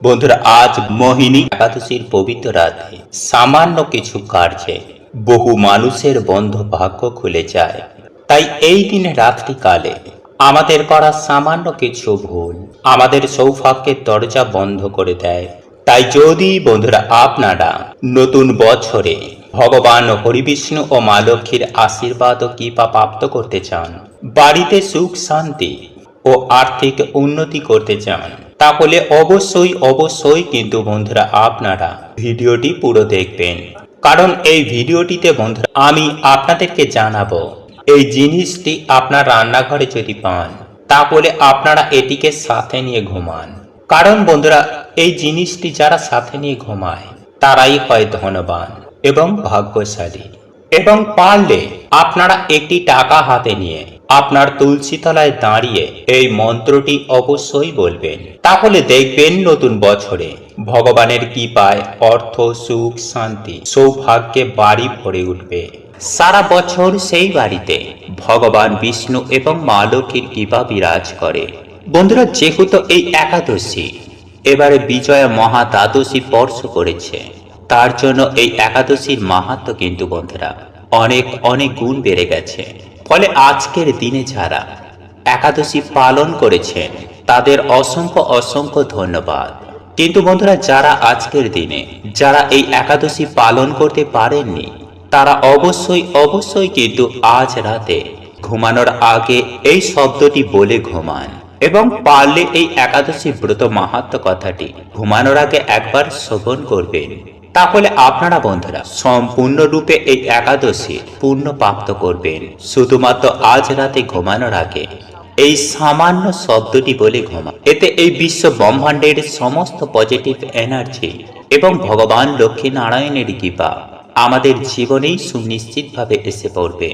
বন্ধুরা, আজ মোহিনী একাদশীর পবিত্র রাতে সামান্য কিছু কার্যে বহু মানুষের বন্ধ ভাগ্য খুলে যায়। তাই এই দিনে রাত্রিকালে আমাদের করা সামান্য কিছু ভুল আমাদের সৌভাগ্যের দরজা বন্ধ করে দেয়। তাই যদি বন্ধুরা আপনারা নতুন বছরে ভগবান হরিবিষ্ণু ও মা লক্ষ্মীর আশীর্বাদ ও কৃপা প্রাপ্ত করতে চান, বাড়িতে সুখ শান্তি ও আর্থিক উন্নতি করতে চান, তাহলে অবশ্যই কিন্তু বন্ধুরা আপনারা ভিডিওটি পুরো দেখবেন। কারণ এই ভিডিওটিতে বন্ধুরা আমি আপনাদেরকে জানাবো, এই জিনিসটি আপনার রান্নাঘরে যদি পান তাহলে আপনারা এটিকে সাথে নিয়ে ঘুমান। কারণ বন্ধুরা, এই জিনিসটি যারা সাথে নিয়ে ঘুমায় তারাই হয় ধনবান এবং ভাগ্যশালী। এবং পারলে আপনারা একটি টাকা হাতে নিয়ে আপনার তুলসী তলায় দাঁড়িয়ে এই মন্ত্রটি অবশ্যই বলবেন। তাহলে দেখবেন নতুন বছরে ভগবানের কৃপায় অর্থ, সুখ, শান্তি, সৌভাগ্যে বাড়ি ভরে উঠবে। সারা বছর সেই বাড়িতে ভগবান বিষ্ণু এবং মা লক্ষ্মীর কৃপা বিরাজ করে। বন্ধুরা, যেহেতু এই একাদশী এবারে বিজয়া মহা দ্বাদশী স্পর্শ করেছে, তার জন্য এই একাদশীর মাহাত্ম্য কিন্তু বন্ধুরা অনেক অনেক গুণ বেড়ে গেছে। ফলে আজকের দিনে যারা একাদশী পালন করেছেন তাদের অসংখ্য অসংখ্য ধন্যবাদ। কিন্তু বন্ধুরা, যারা আজকের দিনে যারা এই একাদশী পালন করতে পারেননি তারা অবশ্যই কিন্তু আজ রাতে ঘুমানোর আগে এই শব্দটি বলে ঘুমান। এবং পারলে এই একাদশী ব্রত মাহাত্ম্য কথাটি ঘুমানোর আগে একবার শ্রবণ করবেন। তাহলে আপনারা বন্ধুরা সম্পূর্ণরূপে এই একাদশীর পূর্ণ প্রাপ্ত করবেন। শুধুমাত্র আজ রাতে ঘুমানোর আগে এই সামান্য শব্দটি বলে ঘুমা। এতে এই বিশ্ব ব্রহ্মাণ্ডের সমস্ত পজিটিভ এনার্জি এবং ভগবান লক্ষ্মী নারায়ণের কৃপা আমাদের জীবনেই সুনিশ্চিতভাবে এসে পড়বে।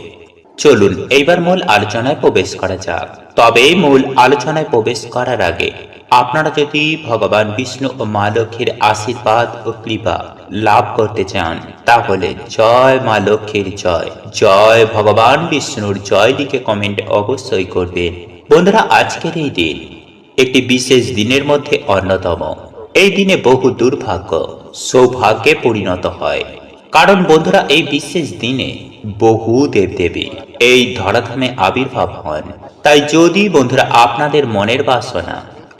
চলুন এইবার মূল আলোচনায় প্রবেশ করা যাক। তবে মূল আলোচনায় প্রবেশ করার আগে আপনারা যদি ভগবান বিষ্ণু ও মা লক্ষ্মীর আশীর্বাদ ও কৃপা লাভ করতে চান তাহলে জয় মা লক্ষ্মীর জয়, জয় ভগবান বিষ্ণুর জয় লিখে কমেন্ট অবশ্যই করবেন। বন্ধুরা, আজকের এই দিন একটি বিশেষ দিনের মধ্যে অন্যতম। এই দিনে বহু দুর্ভাগ্য সৌভাগ্যে পরিণত হয়। কারণ বন্ধুরা, এই বিশেষ দিনে বহু দেবদেবী এই ধরাধামে আবির্ভাব হন। তাই যদি বন্ধুরা আপনাদের মনের বাসনা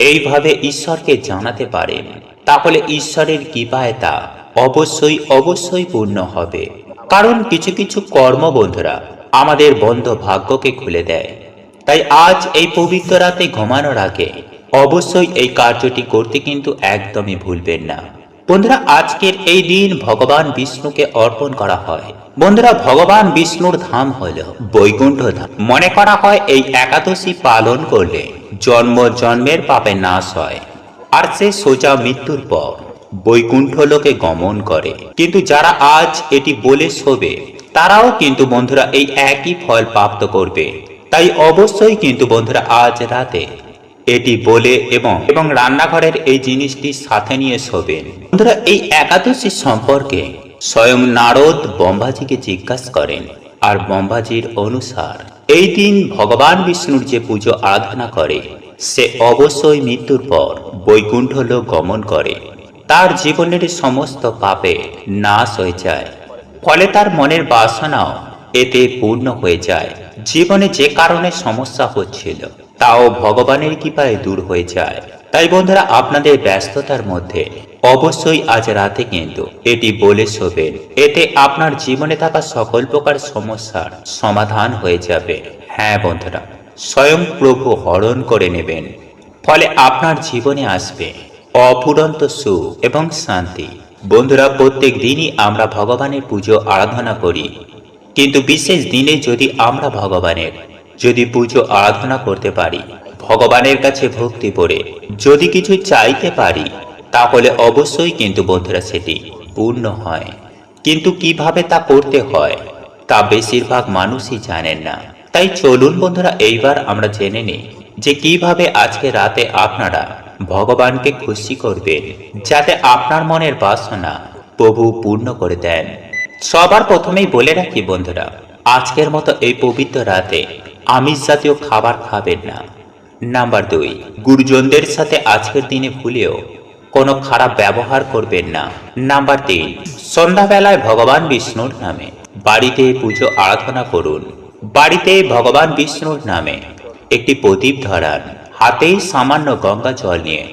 এইভাবে ঈশ্বরকে জানাতে পারেন তাহলে ঈশ্বরের কৃপায় তা অবশ্যই পূর্ণ হবে। কারণ কিছু কিছু কর্ম বন্ধুরা আমাদের বন্ধ ভাগ্যকে খুলে দেয়। তাই আজ এই পবিত্র রাতে ঘুমানোর আগে অবশ্যই এই কার্যটি করতে কিন্তু একদমই ভুলবেন না। বন্ধুরা, আজকের এই দিন ভগবান বিষ্ণুকে অর্পণ করা হয়। বন্ধুরা, ভগবান বিষ্ণুর ধাম হল বৈকুণ্ঠ ধাম। মনে করা হয় এই একাদশী পালন করলে জন্ম জন্মের পাপে নাশ হয় আর সে সোজা মৃত্যুর পর বৈকুণ্ঠ লোকে গমন করে। কিন্তু যারা আজ এটি বলে শোবে তারাও কিন্তু বন্ধুরা এই একই ফল প্রাপ্ত করবে। তাই অবশ্যই কিন্তু বন্ধুরা আজ রাতে এটি বলে এবং রান্নাঘরের এই জিনিসটি সাথে নিয়ে শোবেন। বন্ধুরা, এই একাদশী সম্পর্কে স্বয়ং নারদ ব্রহ্মাজিকে জিজ্ঞাসা করেন। আর ব্রহ্মাজির অনুসার এই দিন ভগবান বিষ্ণুর যে পুজো আরাধনা করে সে অবশ্যই মৃত্যুর পর বৈকুণ্ঠ লোক গমন করে। তার জীবনের সমস্ত পাপে নাশ হয়ে যায়। ফলে তার মনের বাসনাও এতে পূর্ণ হয়ে যায়। জীবনে যে কারণে সমস্যা হচ্ছিল তাও ভগবানের কৃপায় দূর হয়ে যায়। তাই বন্ধুরা, আপনাদের ব্যস্ততার মধ্যে অবশ্যই আজ রাতে কিন্তু এটি বলে শোবেন। এতে আপনার জীবনে থাকা সকল প্রকার সমস্যার সমাধান হয়ে যাবে। হ্যাঁ বন্ধুরা, স্বয়ং প্রভু হরণ করে নেবেন। ফলে আপনার জীবনে আসবে অফুরন্ত সুখ এবং শান্তি। বন্ধুরা, প্রত্যেক দিনই আমরা ভগবানের পুজো আরাধনা করি, কিন্তু বিশেষ দিনে যদি আমরা ভগবানের পুজো আরাধনা করতে পারি, ভগবানের কাছে ভক্তি করে যদি কিছু চাইতে পারি তাহলে অবশ্যই কিন্তু বন্ধুরা সেটি পূর্ণ হয়। কিন্তু কিভাবে তা করতে হয় তা বেশিরভাগ মানুষই জানেন না। তাই চলুন বন্ধুরা এইবার আমরা জেনে নিই যে কিভাবে আজকে রাতে আপনারা ভগবানকে খুশি করবেন যাতে আপনার মনের বাসনা প্রভু পূর্ণ করে দেন। সবার প্রথমেই বলে রাখি বন্ধুরা, আজকের মতো এই পবিত্র রাতে আমিষ জাতীয় খাবার খাবেন না। নাম্বার 2, গুরুজনদের সাথে আজকের দিনে ভুলেও কোনো খারাপ ব্যবহার করবেন না। নাম্বার 3, সন্ধ্যাবেলায় ভগবান বিষ্ণুর নামে বাড়িতে পুজো আরাধনা করুন। বাড়িতে ভগবান বিষ্ণুর নামে একটি প্রদীপ ধরান, হাতে সামান্য গঙ্গা জল নিয়ে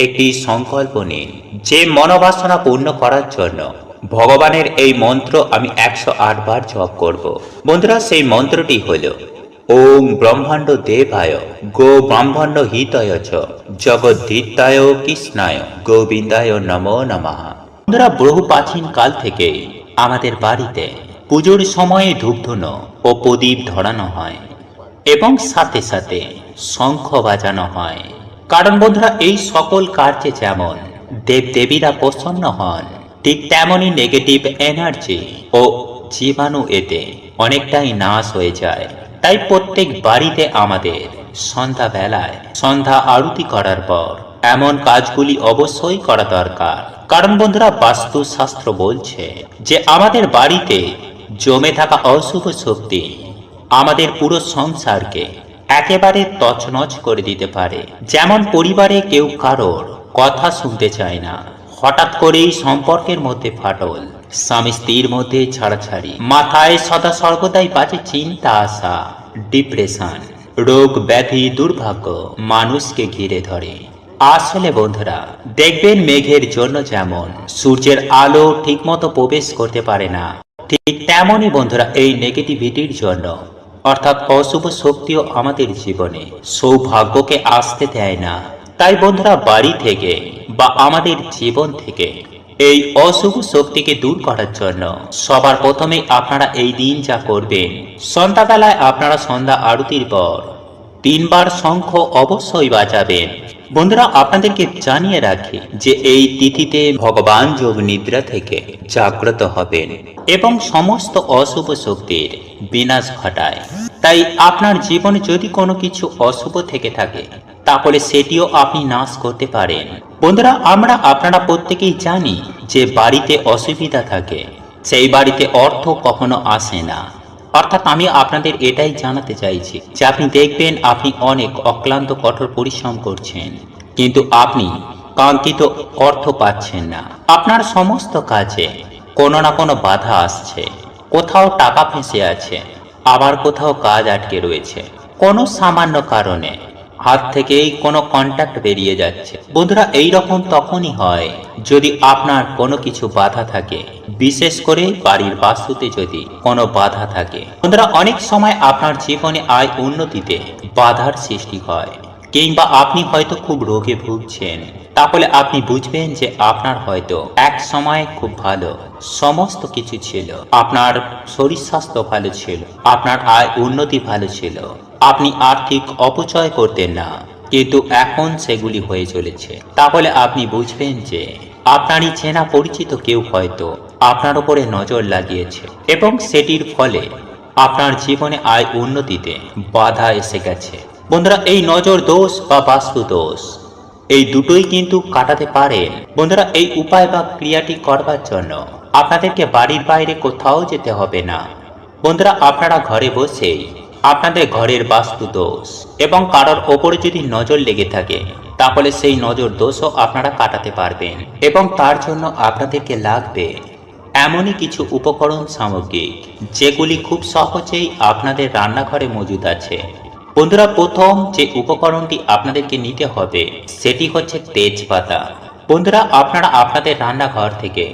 একটি সংকল্প নিন যে মনোবাসনা পূর্ণ করার জন্য ভগবানের এই মন্ত্র আমি 108 বার জপ করব। বন্ধুরা, সেই মন্ত্রটি হল ওম ব্রহ্মাণ্ড দেবায় গো ব্রাহ্মণ্য হিতয় চ জগদ্ধিতায় কৃষ্ণায় গোবিন্দায় নমো নমঃ। বন্ধুরা, বহু প্রাচীন কাল থেকে আমাদের বাড়িতে পুজোর সময়ে ধূপধুনো ও প্রদীপ ধরানো হয় এবং সাথে সাথে শঙ্খ বাজানো হয়। কারণ বন্ধুরা, এই সকল কার্যে যেমন দেবদেবীরা প্রসন্ন হন, ঠিক তেমনই নেগেটিভ এনার্জি ও জীবাণু এতে অনেকটাই নাশ হয়ে যায়। তাই প্রত্যেক বাড়িতে আমাদের সন্ধ্যাবেলায় সন্ধ্যা আরতি করার পর এমন কাজগুলি অবশ্যই করা দরকার। কারণ বন্ধুরা, বাস্তুশাস্ত্র বলছে যে আমাদের বাড়িতে জমে থাকা অশুভ শক্তি আমাদের পুরো সংসারকে একেবারে তছনছ করে দিতে পারে। যেমন পরিবারে কেউ কারোর কথা শুনতে চায় না, হঠাৎ করেই সম্পর্কের মধ্যে ফাটল, স্বামী স্ত্রীর মধ্যে ছাড়াছাড়ি, মাথায় সদা সর্বদাই বাজে চিন্তা আসা, ডিপ্রেশন, রোগ ব্যাধি দুর্ভাগ্য মানুষকে ঘিরে ধরে। আসলে বন্ধুরা, দেখবেন মেঘের জন্য যেমন সূর্যের আলো ঠিকমতো প্রবেশ করতে পারে না, ঠিক তেমনই বন্ধুরা এই নেগেটিভিটির জন্য অর্থাৎ অশুভ শক্তিও আমাদের জীবনে সৌভাগ্যকে আসতে দেয় না। তাই বন্ধুরা, বাড়ি থেকে বা আমাদের জীবন থেকে এই অশুভ শক্তিকে দূর করার জন্য সবার প্রথমে আপনারা এই দিন যা করবেন, সন্ধ্যাবেলায় আপনারা সন্ধ্যা আরতির পর 3 বার শঙ্খ অবশ্যই বাজাবেন। বন্ধুরা, আপনাদেরকে জানিয়ে রাখি যে এই তিথিতে ভগবান যোগ নিদ্রা থেকে জাগ্রত হবেন এবং সমস্ত অশুভ শক্তির বিনাশ ঘটায়। তাই আপনার জীবনে যদি কোনো কিছু অশুভ থেকে থাকে তাহলে সেটিও আপনি নাশ করতে পারেন। বন্ধুরা, আপনারা প্রত্যেকেই জানি যে বাড়িতে অসুবিধা থাকে সেই বাড়িতে অর্থ কখনো আসে না। অর্থাৎ আমি আপনাদের এটাই জানাতে চাইছি যে আপনি দেখবেন আপনি অনেক অক্লান্ত কঠোর পরিশ্রম করছেন, কিন্তু আপনি কাঙ্ক্ষিত অর্থ পাচ্ছেন না। আপনার সমস্ত কাজে কোনো না কোনো বাধা আসছে, কোথাও টাকা ফেঁসে আছে, আবার কোথাও কাজ আটকে রয়েছে, কোনো সামান্য কারণে হাত থেকেই কোনো কন্ট্যাক্ট বেরিয়ে যাচ্ছে। বন্ধুরা, এই রকম তখনই হয় যদি আপনার কোনো কিছু বাধা থাকে, বিশেষ করে বাড়ির বাস্তুতে যদি কোনো বাধা থাকে। বন্ধুরা, অনেক সময় আপনার জীবনে আয় উন্নতিতে বাধার সৃষ্টি হয়, কিংবা আপনি হয়তো খুব রোগে ভুগছেন, তাহলে আপনি বুঝবেন যে আপনার হয়তো এক সময় খুব ভালো সমস্ত কিছু ছিল, আপনার শরীর স্বাস্থ্য ভালো ছিল, আপনার আয় উন্নতি ভালো ছিল, আপনি আর্থিক অপচয় করতেন না, কিন্তু এখন সেগুলি হয়ে চলেছে। তাহলে আপনি বুঝবেন যে আপনারই চেনা পরিচিত কেউ হয়তো আপনার উপরে নজর লাগিয়েছে এবং সেটির ফলে আপনার জীবনে আয় উন্নতিতে বাধা এসে গেছে। বন্ধুরা, এই নজর দোষ বা বাস্তু দোষ এই দুটোই কিন্তু কাটাতে পারেন। বন্ধুরা, এই উপায় বা ক্রিয়াটি করবার জন্য আপনাদেরকে বাড়ির বাইরে কোথাও যেতে হবে না। বন্ধুরা, আপনারা ঘরে বসেই আপনাদের ঘরের বাস্তু দোষ এবং কারোর ওপরে যদি নজর লেগে থাকে তাহলে সেই নজর দোষও আপনারা কাটাতে পারবেন। এবং তার জন্য আপনাদেরকে লাগবে এমনই কিছু উপকরণ সামগ্রী যেগুলি খুব সহজেই আপনাদের রান্নাঘরে মজুদ আছে। বন্ধুরা, প্রথম যে উপকরণটি আপনাদেরকে নিতে হবে সেটি হচ্ছে তেজপাতা। বন্ধুরা, আপনারা আপনাদের রান্নাঘর থেকে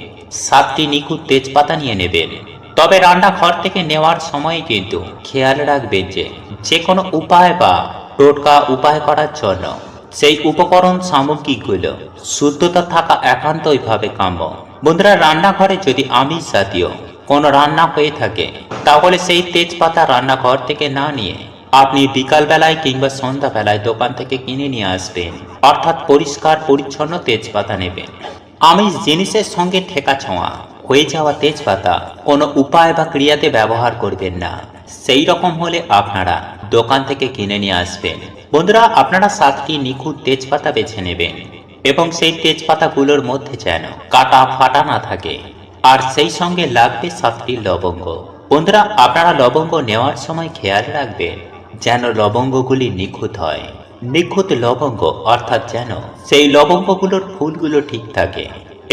7টি নিখুঁত তেজপাতা নিয়ে নেবেন। তবে রান্নাঘর থেকে নেওয়ার সময় কিন্তু খেয়াল রাখবেন যে কোনো উপায় বা টোটকা উপায় করার জন্য সেই উপকরণ সামগ্রীগুলো শুদ্ধতা থাকা একান্তইভাবে কাম্য। বন্ধুরা, রান্নাঘরে যদি আমিষ জাতীয় কোনো রান্না হয়ে থাকে তাহলে সেই তেজপাতা রান্নাঘর থেকে না নিয়ে আপনি বিকালবেলায় কিংবা সন্ধ্যাবেলায় দোকান থেকে কিনে নিয়ে আসবেন। অর্থাৎ পরিষ্কার পরিচ্ছন্ন তেজপাতা নেবেন। আমিষ জিনিসের সঙ্গে ঠেকা ছোঁয়া হয়ে যাওয়া তেজপাতা কোনো উপায় বা ক্রিয়াতে ব্যবহার করবেন না। সেই রকম হলে আপনারা দোকান থেকে কিনে নিয়ে আসবেন। বন্ধুরা, আপনারা 7টি নিখুঁত তেজপাতা বেছে নেবেন এবং সেই তেজপাতাগুলোর মধ্যে যেন কাটা ফাটা না থাকে, আর সেই সঙ্গে লাগবে 7টি লবঙ্গ। বন্ধুরা, আপনারা লবঙ্গ নেওয়ার সময় খেয়াল রাখবেন যেন লবঙ্গগুলি নিখুঁত হয়। নিখুঁত লবঙ্গ, অর্থাৎ যেন সেই লবঙ্গগুলোর ফুলগুলো ঠিক থাকে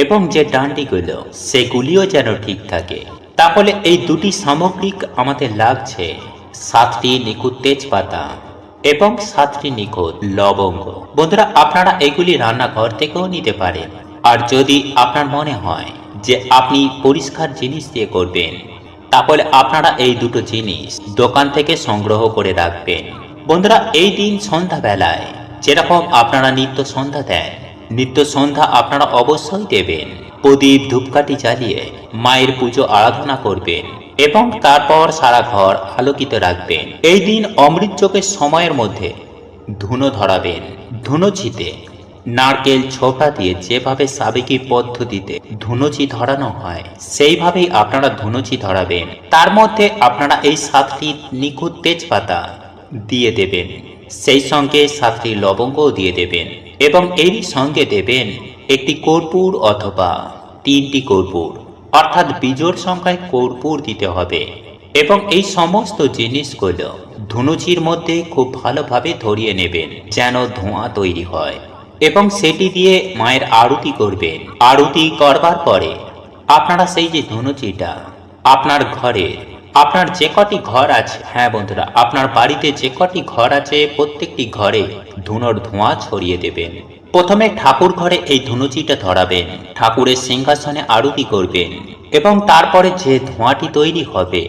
এবং যে ডান্ডিগুলো সেগুলিও যেন ঠিক থাকে। তাহলে এই দুটি সামগ্রিক আমাদের লাগছে 7টি নিখুঁত তেজপাতা এবং 7টি নিখুঁত লবঙ্গ। বন্ধুরা, আপনারা এগুলি রান্নাঘর থেকেও নিতে পারেন। আর যদি আপনার মনে হয় যে আপনি পরিষ্কার জিনিস দিয়ে করবেন, তাহলে আপনারা এই দুটো জিনিস দোকান থেকে সংগ্রহ করে রাখবেন। বন্ধুরা, এই দিন সন্ধ্যাবেলায় যেরকম আপনারা নিত্য সন্ধ্যা দেন, নিত্য সন্ধ্যা আপনারা অবশ্যই দেবেন। প্রদীপ ধূপকাঠি জ্বালিয়ে মায়ের পুজো আরাধনা করবেন এবং তারপর সারা ঘর আলোকিত রাখবেন। এই দিন অমৃত যোগের সময়ের মধ্যে ধুনো ধরাবেন। ধুনোচিতে নারকেল ছোটা দিয়ে যেভাবে সাবেকি পদ্ধতিতে ধুনুচি ধরানো হয়, সেইভাবেই আপনারা ধুনুচি ধরাবেন। তার মধ্যে আপনারা এই 7টি নিখুঁত তেজপাতা দিয়ে দেবেন, সেই সঙ্গে 7টি লবঙ্গও দিয়ে দেবেন এবং এর সঙ্গে দেবেন একটি কর্পূর অথবা 3টি কর্পূর, অর্থাৎ বিজোড় সংখ্যায় কর্পূর দিতে হবে। এবং এই সমস্ত জিনিসগুলো ধুনুচির মধ্যে খুব ভালোভাবে ধরিয়ে নেবেন যেন ধোঁয়া তৈরি হয় এবং সেটি দিয়ে মায়ের আরতি করবেন। আরতি করবার পরে আপনারা সেই যে ধুনুচিটা আপনার ঘরে, আপনার যে কটি ঘর আছে, হ্যাঁ বন্ধুরা, আপনার বাড়িতে যে কটি ঘর আছে প্রত্যেকটি ঘরে ধুনোর ধোঁয়া ছড়িয়ে দেবেন। প্রথমে ঠাকুর ঘরে এই ধুনুচিটা ধরাবেন, ঠাকুরের সিংহাসনে আরতি করবেন এবং তারপরে যে ধোঁয়াটি তৈরি হবে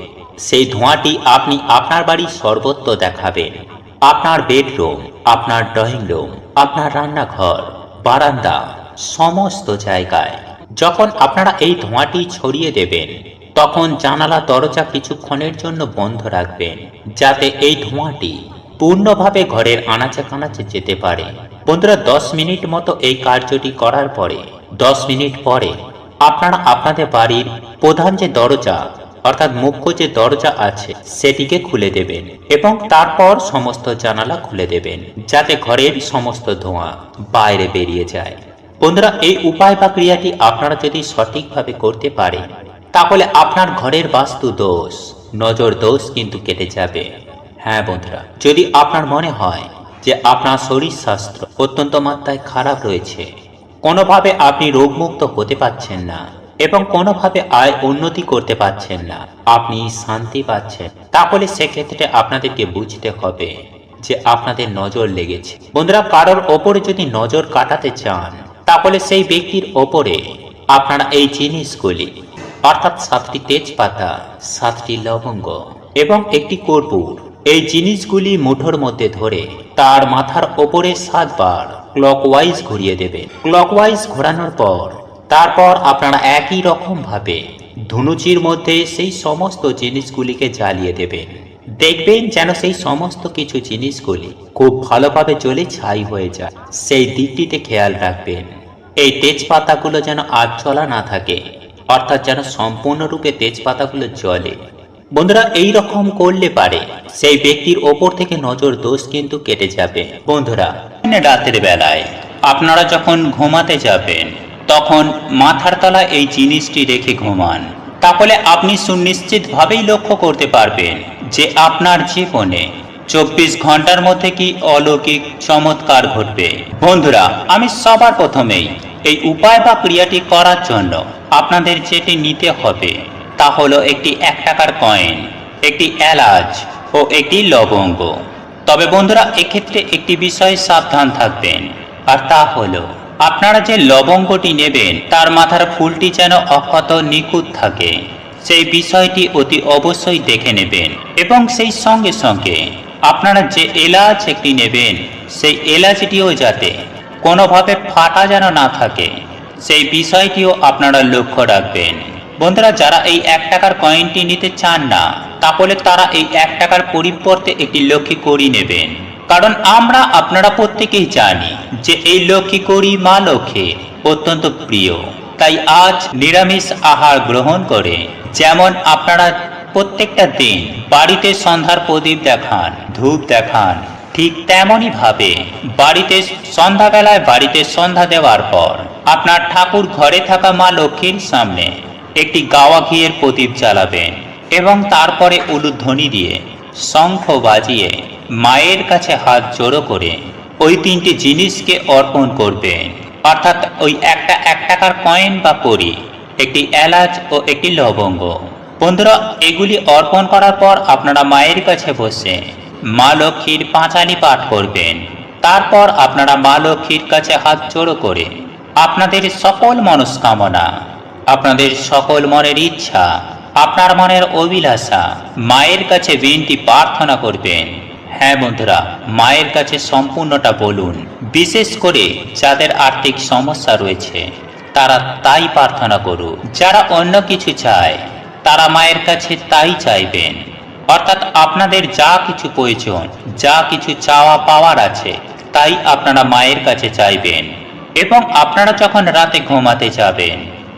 সেই ধোঁয়াটি আপনি আপনার বাড়ির সর্বত্র দেখাবেন। আপনার বেডরুম, আপনার ড্রয়িং রুম, আপনার রান্নাঘর, বারান্দা, সমস্ত জায়গায় যখন আপনারা এই ধোঁয়াটি ছড়িয়ে দেবেন, তখন জানালা দরজা কিছুক্ষণের জন্য বন্ধ রাখবেন যাতে এই ধোঁয়াটি পূর্ণভাবে ঘরের আনাচে কানাচে যেতে পারে। বন্ধুরা, 10 মিনিট মতো এই কার্যটি করার পরে 10 মিনিট পরে আপনারা আপনাদের বাড়ির প্রধান যে দরজা, অর্থাৎ মুখ্য যে দরজা আছে সেটিকে খুলে দেবেন এবং তারপর সমস্ত জানালা খুলে দেবেন যাতে ঘরের সমস্ত ধোঁয়া বাইরে বেরিয়ে যায়। বন্ধুরা, এই উপায় বা ক্রিয়াটি আপনারা যদি সঠিকভাবে করতে পারেন, তাহলে আপনার ঘরের বাস্তু দোষ, নজর দোষ কিন্তু কেটে যাবে। হ্যাঁ বন্ধুরা, যদি আপনার মনে হয় যে আপনার শরীর স্বাস্থ্য অত্যন্ত মাত্রায় খারাপ রয়েছে, কোনোভাবে আপনি রোগমুক্ত হতে পারছেন না এবং কোনোভাবে আয় উন্নতি করতে পারছেন না, আপনি শান্তি পাচ্ছেন, তাহলে সেক্ষেত্রে আপনাদেরকে বুঝতে হবে যে আপনাদের নজর লেগেছে। বন্ধুরা, কারোর ওপরে যদি নজর কাটাতে চান, তাহলে সেই ব্যক্তির ওপরে আপনারা এই জিনিসগুলি, অর্থাৎ 7টি তেজপাতা, 7টি লবঙ্গ এবং একটি কর্পূর, এই জিনিসগুলি মুঠোর মধ্যে ধরে তার মাথার ওপরে 7 বার ক্লকওয়াইজ ঘুরিয়ে দেবেন। ক্লকওয়াইজ ঘোরানোর পর তারপর আপনারা একই রকম ভাবে ধুনুচির মধ্যে সেই সমস্ত জিনিসগুলিকে জ্বালিয়ে দেবেন। দেখবেন যেন সেই সমস্ত কিছু জিনিসগুলি খুব ভালোভাবে জ্বলে ছাই হয়ে যায়, সেই দিকটিতে খেয়াল রাখবেন। এই তেজপাতাগুলো যেন আগ জ্বলা না থাকে, অর্থাৎ যেন সম্পূর্ণরূপে তেজপাতাগুলো জ্বলে। বন্ধুরা, এই রকম করলে পারে সেই ব্যক্তির ওপর থেকে নজর দোষ কিন্তু কেটে যাবে। বন্ধুরা, রাতের বেলায় আপনারা যখন ঘুমাতে যাবেন, তখন মাথার তলায় এই জিনিসটি রেখে ঘুমান, তাহলে আপনি সুনিশ্চিতভাবেই লক্ষ্য করতে পারবেন যে আপনার জীবনে 24 ঘন্টার মধ্যে কি অলৌকিক চমৎকার ঘটবে। বন্ধুরা, আমি সবার প্রথমেই এই উপায় বা ক্রিয়াটি করার জন্য আপনাদের যেটি নিতে হবে তা হলো একটি 1 টাকার কয়েন, একটি এলাচ ও একটি লবঙ্গ। তবে বন্ধুরা, এক্ষেত্রে একটি বিষয়ে সাবধান থাকবেন, আর তা হলো আপনারা যে লবঙ্গটি নেবেন তার মাথার ফুলটি যেন অক্ষত নিখুঁত থাকে, সেই বিষয়টি অতি অবশ্যই দেখে নেবেন। এবং সেই সঙ্গে সঙ্গে আপনারা যে এলাচ একটি নেবেন, সেই এলাচটিও যাতে কোনোভাবে ফাটা যেন না থাকে, সেই বিষয়টিও আপনারা লক্ষ্য রাখবেন। বন্ধুরা, যারা এই 1 টাকার কয়েনটি নিতে চান না, তাহলে তারা এই 1 টাকার পরিবর্তে একটি লক্ষ্মী কড়ি নেবেন, কারণ আমরা আপনারা প্রত্যেকেই জানি যে এই লক্ষ্মী কড়ি মা লক্ষ্মীর অত্যন্ত প্রিয়। তাই আজ নিরামিষ আহার গ্রহণ করে যেমন আপনারা প্রত্যেকটা দিন বাড়িতে সন্ধ্যার প্রদীপ দেখান, ধূপ দেখান, ঠিক তেমনই ভাবে বাড়িতে সন্ধ্যাবেলায় বাড়িতে সন্ধ্যা দেওয়ার পর আপনার ঠাকুর ঘরে থাকা মা লক্ষ্মীর সামনে একটি গাওয়া ঘিয়ের প্রদীপ জ্বালাবেন এবং তারপরে উলুধ্বনি দিয়ে শঙ্খ বাজিয়ে মায়ের কাছে হাত জোড়ো করে ওই তিনটি জিনিসকে অর্পণ করবেন, অর্থাৎ ওই একটা 1 টাকার কয়েন বা কড়ি, একটি এলাচ ও একটি লবঙ্গ। বন্ধুরা, এগুলি অর্পণ করার পর আপনারা মায়ের কাছে বসে মা লক্ষ্মীর পাঁচালি পাঠ করবেন। তারপর আপনারা মা লক্ষ্মীর কাছে হাত জোড়ো করে আপনাদের সকল মনস্কামনা, আপনাদের সকল মনের ইচ্ছা, আপনার মনের অভিলাষা মায়ের কাছে বিনতি প্রার্থনা করবেন। হ্যাঁ বন্ধুরা, মায়ের কাছে সম্পূর্ণটা বলুন। বিশেষ করে যাদের আর্থিক সমস্যা রয়েছে তারা তাই প্রার্থনা করুন। যারা অন্য কিছু চায় তারা মায়ের কাছে তাই চাইবেন, অর্থাৎ আপনাদের যা কিছু প্রয়োজন, যা কিছু চাওয়া পাওয়ার আছে তাই আপনারা মায়ের কাছে চাইবেন। এবং আপনারা যখন রাতে ঘুমাতে যাবেন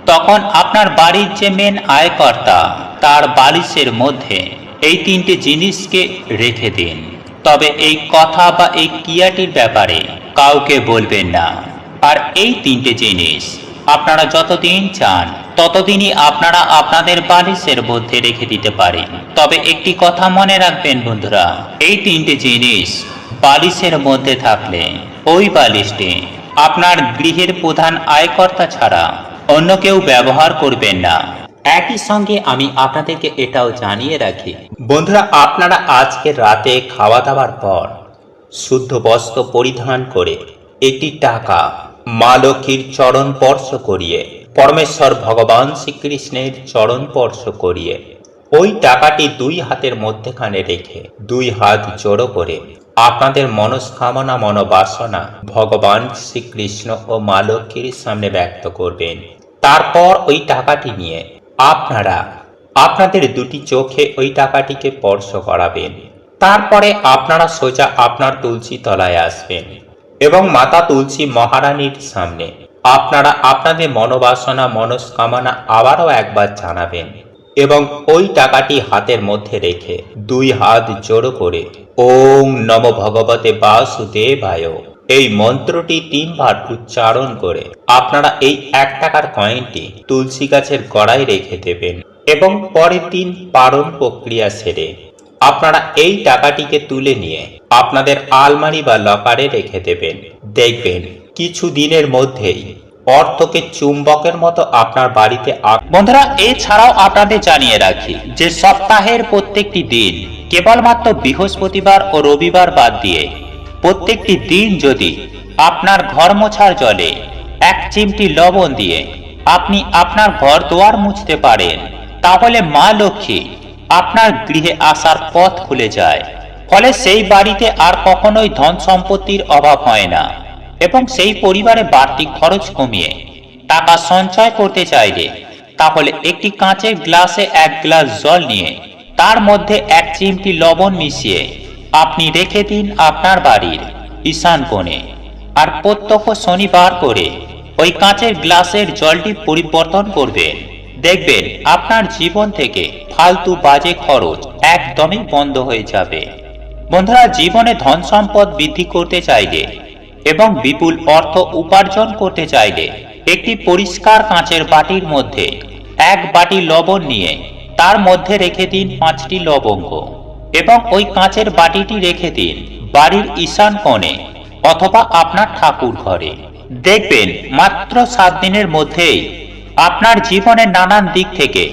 তখন আপনার বাড়ির যে মেন আয়কর্তা তার বালিশের মধ্যে এই তিনটে জিনিসকে রেখে দিন। তবে এই কথা বা এই ক্রিয়াটির ব্যাপারে কাউকে বলবেন না। আর এই তিনটে জিনিস আপনারা যতদিন চান ততদিনই আপনারা আপনাদের বালিশের মধ্যে রেখে দিতে পারেন। তবে একটি কথা মনে রাখবেন বন্ধুরা, এই তিনটে জিনিস বালিশের মধ্যে থাকলে ওই বালিশটি আপনার গৃহের প্রধান আয়কর্তা ছাড়া অন্য কেউ ব্যবহার করবেন না। একই সঙ্গে আমি আপনাদেরকে এটাও জানিয়ে রাখি বন্ধুরা, আপনারা আজকে রাতে খাওয়া দাওয়ার পর শুদ্ধ বস্ত্র পরিধান করে একটি টাকা মা লক্ষ্মীর চরণ স্পর্শ করিয়ে, পরমেশ্বর ভগবান শ্রীকৃষ্ণের চরণ স্পর্শ করিয়ে ওই টাকাটি 2 হাতের মধ্যখানে রেখে 2 হাত জোড়ো করে আপনাদের মনস্কামনা মনোবাসনা ভগবান শ্রীকৃষ্ণ ও মা লক্ষ্মীর সামনে ব্যক্ত করবেন। তারপর ওই টাকাটি নিয়ে আপনারা আপনাদের 2টি চোখে ওই টাকাটিকে স্পর্শ করাবেন। তারপরে আপনারা সোজা আপনার তুলসী তলায় আসবেন এবং মাতা তুলসী মহারানীর সামনে আপনারা আপনাদের মনোবাসনা মনস্কামনা আবারও একবার জানাবেন এবং ওই টাকাটি হাতের মধ্যে রেখে 2 হাত জোড়ো করে ওম নমো ভগবতে বাসুদেবায় এই মন্ত্রটি 3 বার উচ্চারণ করে আপনারা এই 1 টাকার কয়েনটি তুলসী গাছের গোড়ায় রেখে দেবেন এবং পরের দিন পারণ প্রক্রিয়া সেরে আপনারা এই টাকাটিকে তুলে নিয়ে আপনাদের আলমারি বা লকারে রেখে দেবেন। দেখবেন কিছু দিনের মধ্যেই অর্থকে চুম্বকের মতো আপনার বাড়িতে। বন্ধুরা, এছাড়াও আপনাদের জানিয়ে রাখি যে সপ্তাহের প্রত্যেকটি দিন কেবলমাত্র বৃহস্পতিবার ও রবিবার বাদ দিয়ে প্রত্যেকটি দিন যদি আপনার ঘর মোছার জলে 1 চিমটি লবণ দিয়ে আপনি আপনার ঘর দুয়ার মুছতে পারেন, তাহলে মা লক্ষ্মী আপনার গৃহে আসার পথ খুলে যায়। ফলে সেই বাড়িতে আর কখনোই ধন সম্পত্তির অভাব হয় না এবং সেই পরিবারে বাড়তি খরচ কমিয়ে টাকা সঞ্চয় করতে চাইলে তাহলে একটি কাঁচের গ্লাসে 1 গ্লাস জল নিয়ে তার মধ্যে 1 চিমটি লবণ মিশিয়ে আপনি রেখে দিন আপনার বাড়ির ঈশান কোণে। আর প্রত্যহ শনিবার করে ওই কাঁচের গ্লাসের জলটি পরিবর্তন করবেন। দেখবেন আপনার জীবন থেকে ফালতু বাজে খরচ একদমই বন্ধ হয়ে যাবে। বন্ধুরা, জীবনে ধন সম্পদ বৃদ্ধি করতে চাইলে এবং বিপুল অর্থ উপার্জন করতে চাইলে একটি পরিষ্কার কাঁচের বাটির মধ্যে 1 বাটি লবণ নিয়ে তার মধ্যে রেখে দিন 5টি লবঙ্গ এবং ওই কাঁচের বাটিটি রেখে দিন বাড়ির ঈশান কোণে অথবা আপনার ঠাকুর ঘরে। দেখবেন মাত্র 7 দিনের মধ্যেই আপনার জীবনের নানান দিক থেকে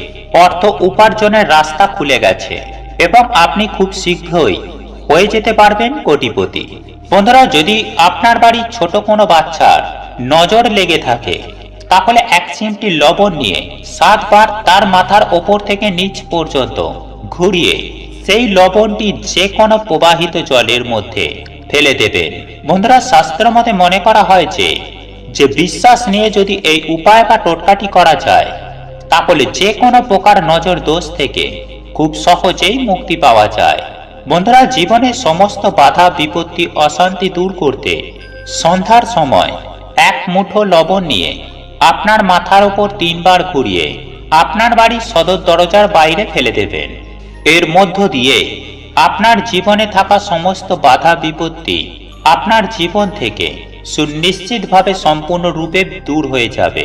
অর্থ উপার্জনের রাস্তা খুলে গেছে এবং আপনি খুব শীঘ্রই হয়ে যেতে পারবেন কোটিপতি। বন্ধুরা, যদি আপনার বাড়ির ছোট কোনো বাচ্চার নজর লেগে থাকে তাহলে 1 চিমটি লবণ নিয়ে 7 বার তার মাথার ওপর থেকে নিচ পর্যন্ত ঘুরিয়ে সেই লবণটি যে কোনো প্রবাহিত জলের মধ্যে ফেলে দেবেন। বন্ধুরা, শাস্ত্র মতে মনে করা হয় যে বিশ্বাস নিয়ে যদি এই উপায় বা টোটকাটি করা যায় তাহলে যে কোনো প্রকার নজর দোষ থেকে খুব সহজেই মুক্তি পাওয়া যায়। বন্ধুরা, জীবনের সমস্ত বাধা বিপত্তি অশান্তি দূর করতে সন্ধ্যার সময় 1 মুঠো লবণ নিয়ে আপনার মাথার উপর 3 বার ঘুরিয়ে আপনার বাড়ির সদর দরজার বাইরে ফেলে দেবেন। এর মধ্য দিয়ে আপনার জীবনে থাকা সমস্ত বাধা বিপত্তি আপনার জীবন থেকে সুনিশ্চিতভাবে সম্পূর্ণরূপে দূর হয়ে যাবে।